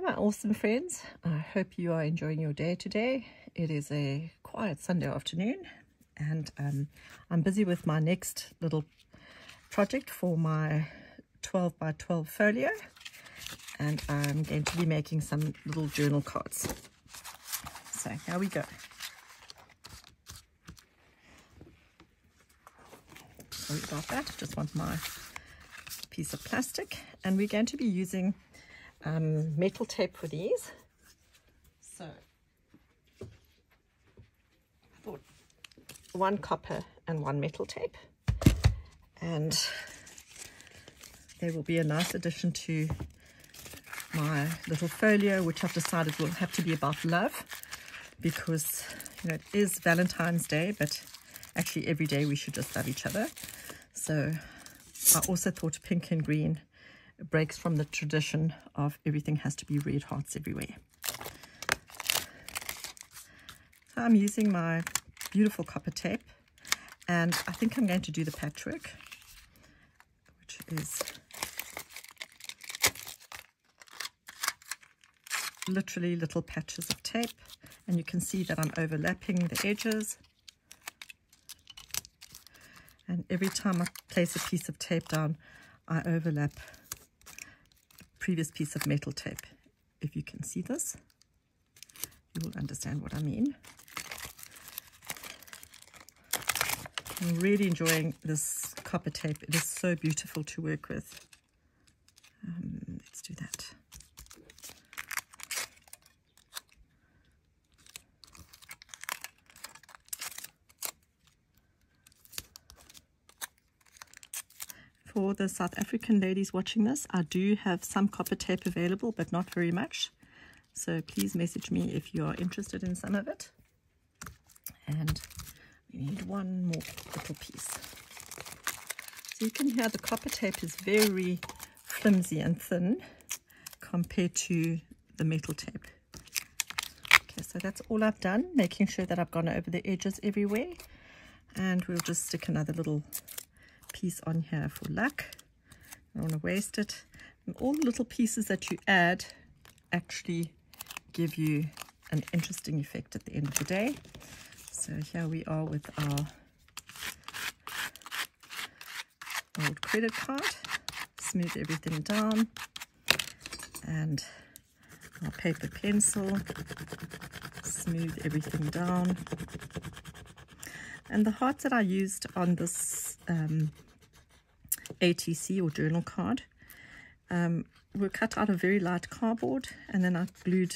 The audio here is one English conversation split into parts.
my awesome friends. I hope you are enjoying your day today. It is a quiet Sunday afternoon and I'm busy with my next little project for my 12 by 12 folio, and I'm going to be making some little journal cards. So here we go. Sorry about that, just want my piece of plastic, and we're going to be using metal tape for these. So I thought one copper and one metal tape, and they will be a nice addition to my little folio, which I've decided will have to be about love, because it is Valentine's Day, but actually every day we should just love each other. So I also thought pink and green breaks from the tradition of everything has to be red hearts everywhere. So I'm using my beautiful copper tape, and I think I'm going to do the patchwork, which is literally little patches of tape, and you can see that I'm overlapping the edges. And every time I place a piece of tape down, I overlap the previous piece of metal tape. If you can see this, you will understand what I mean. I'm really enjoying this copper tape. It is so beautiful to work with. Let's do that. For the South African ladies watching this, I do have some copper tape available, but not very much. So please message me if you are interested in some of it. And we need one more little piece. So you can hear the copper tape is very flimsy and thin compared to the metal tape. Okay, so that's all I've done, making sure that I've gone over the edges everywhere. And we'll just stick another little piece on here for luck. I don't want to waste it. And all the little pieces that you add actually give you an interesting effect at the end of the day. So here we are with our old credit card. Smooth everything down, and our paper pencil, smooth everything down. And the hearts that I used on this ATC or journal card were cut out of very light cardboard, and then I glued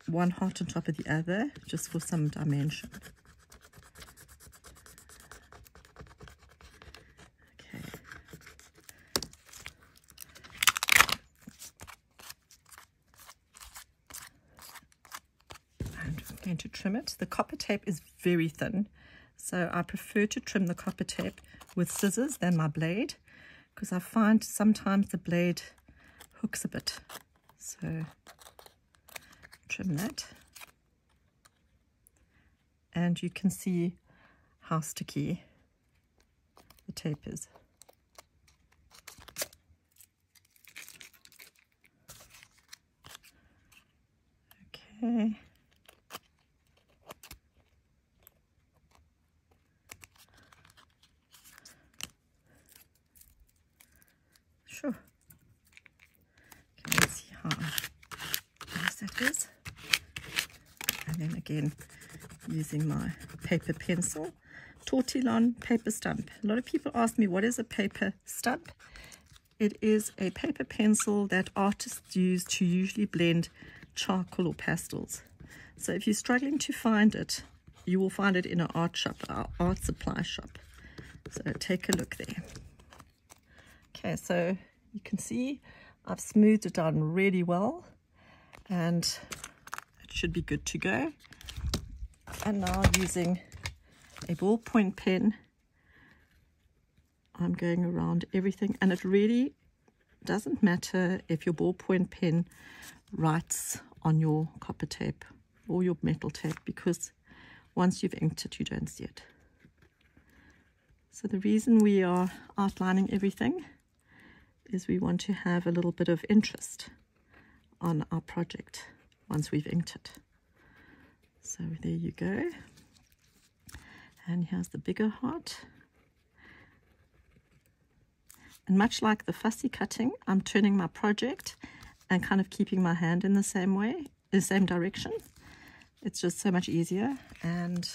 one heart on top of the other just for some dimension. Okay. And I'm going to trim it. The copper tape is very thin, so I prefer to trim the copper tape with scissors than my blade, because I find sometimes the blade hooks a bit. So trim that, and you can see how sticky the tape is. Okay. Sure. Okay, let's see how nice that is. And then again, using my paper pencil, tortillon paper stump. A lot of people ask me, what is a paper stump? It is a paper pencil that artists use to usually blend charcoal or pastels. So if you're struggling to find it, you will find it in an art shop, our art supply shop. So take a look there. Okay, so you can see I've smoothed it down really well, and it should be good to go. And now using a ballpoint pen, I'm going around everything, and it really doesn't matter if your ballpoint pen writes on your copper tape or your metal tape, because once you've inked it, you don't see it. So the reason we are outlining everything is we want to have a little bit of interest on our project once we've inked it. So there you go. And here's the bigger heart. And much like the fussy cutting, I'm turning my project and kind of keeping my hand in the same way, the same direction. It's just so much easier. And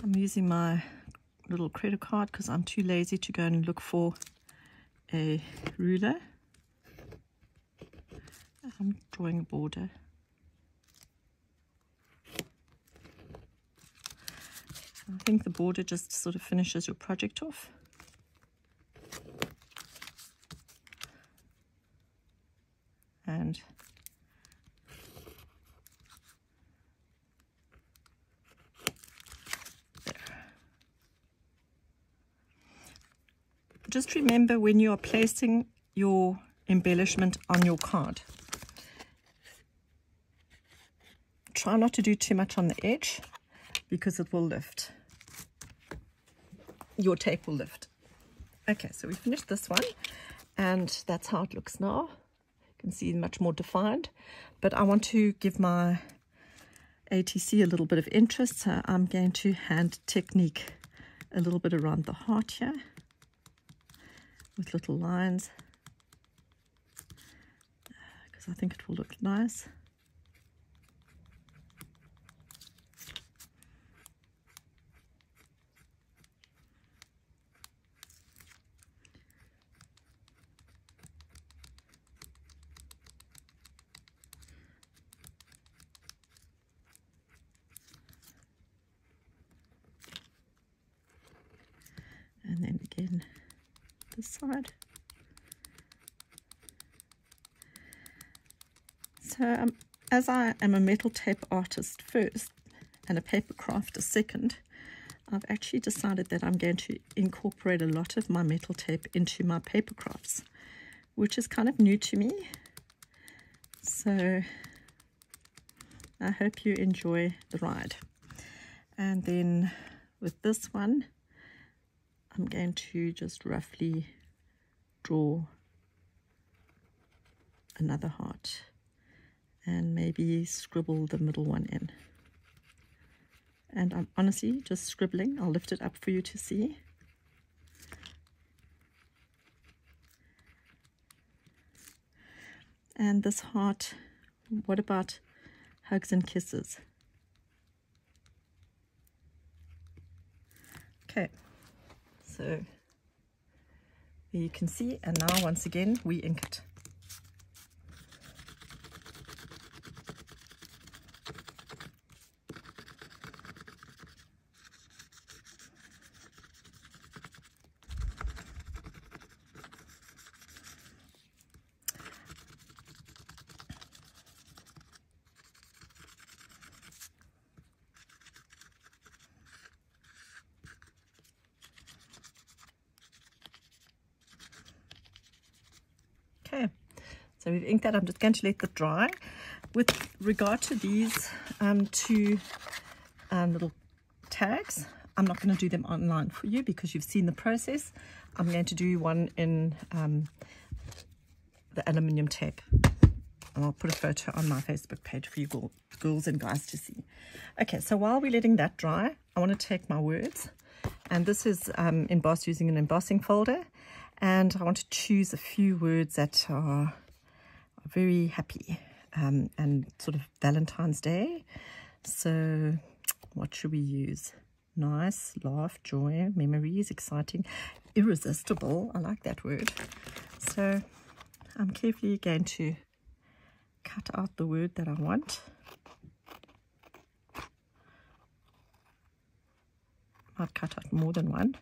I'm using my little credit card because I'm too lazy to go and look for a ruler. I'm drawing a border. I think the border just sort of finishes your project off. And there. Just remember when you are placing your embellishment on your card, try not to do too much on the edge because it will lift. Your tape will lift. Okay, so we finished this one and that's how it looks now. You can see much more defined, but I want to give my ATC a little bit of interest, so I'm going to hand technique a little bit around the heart here with little lines because I think it will look nice. And then again this side. So as I am a metal tape artist first and a paper crafter second, I've actually decided that I'm going to incorporate a lot of my metal tape into my paper crafts, which is kind of new to me. So I hope you enjoy the ride. And then with this one, I'm going to just roughly draw another heart and maybe scribble the middle one in. And I'm honestly just scribbling. I'll lift it up for you to see. And this heart, what about hugs and kisses? Okay. So there you can see, and now once again we ink it. Okay, so we've inked that. I'm just going to let that dry. With regard to these two little tags, I'm not going to do them online for you because you've seen the process. I'm going to do one in the aluminium tape, and I'll put a photo on my Facebook page for you girls and guys to see. Okay, so while we're letting that dry, I want to take my words, and this is embossed using an embossing folder. And I want to choose a few words that are very happy and sort of Valentine's Day. So what should we use? Nice, laugh, joy, memories, exciting, irresistible. I like that word. So I'm carefully going to cut out the word that I want. I've cut out more than one.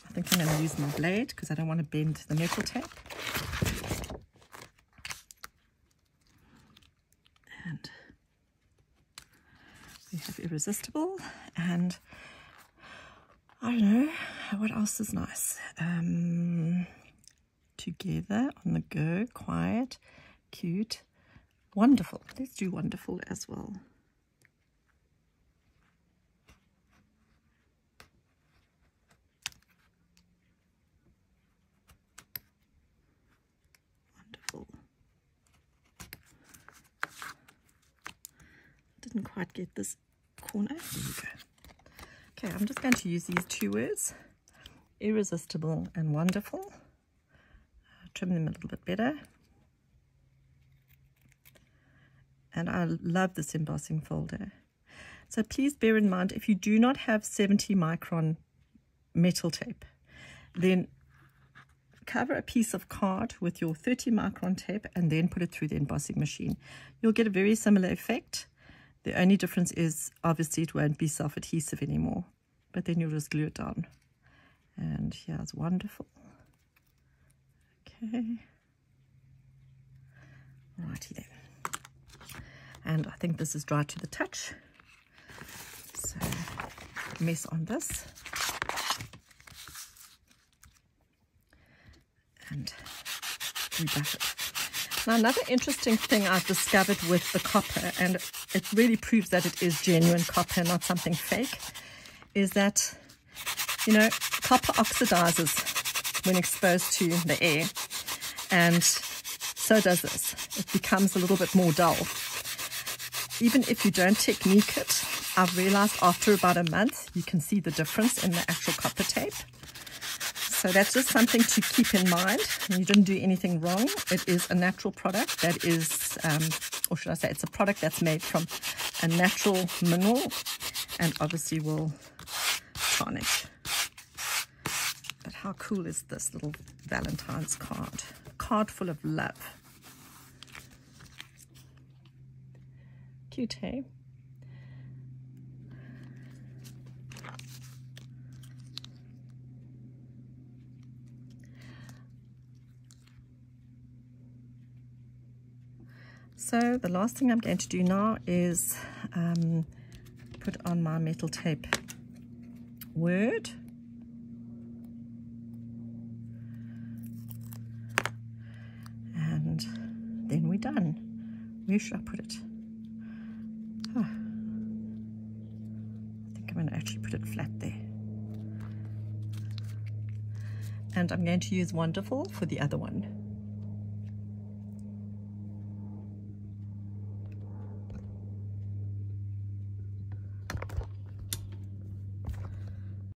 I think I'm going to use my blade because I don't want to bend the metal tape. And we have irresistible, and I don't know, what else is nice? Together, on the go, quiet, cute, wonderful. Let's do wonderful as well. didn't quite get this corner. There we go. Okay, I'm just going to use these two words, irresistible and wonderful. Trim them a little bit better. And I love this embossing folder. So please bear in mind, if you do not have 70 micron metal tape, then cover a piece of card with your 30 micron tape and then put it through the embossing machine. You'll get a very similar effect. The only difference is obviously it won't be self-adhesive anymore, but then you'll just glue it down. And here's wonderful. Okay. Alrighty then. And I think this is dry to the touch. So mess on this. And rebuff it. Now another interesting thing I've discovered with the copper, and it really proves that it is genuine copper, not something fake, is that, you know, copper oxidizes when exposed to the air, and so does this. It becomes a little bit more dull. Even if you don't technique it, I've realized after about a month you can see the difference in the actual copper tape. So that's just something to keep in mind. You didn't do anything wrong. It is a natural product that is, or should I say, it's a product that's made from a natural mineral and obviously will tarnish. But how cool is this little Valentine's card? A card full of love. Cute, hey? So the last thing I'm going to do now is put on my metal tape word. And then we're done. Where should I put it? Oh, I think I'm going to actually put it flat there. And I'm going to use Wonderful for the other one.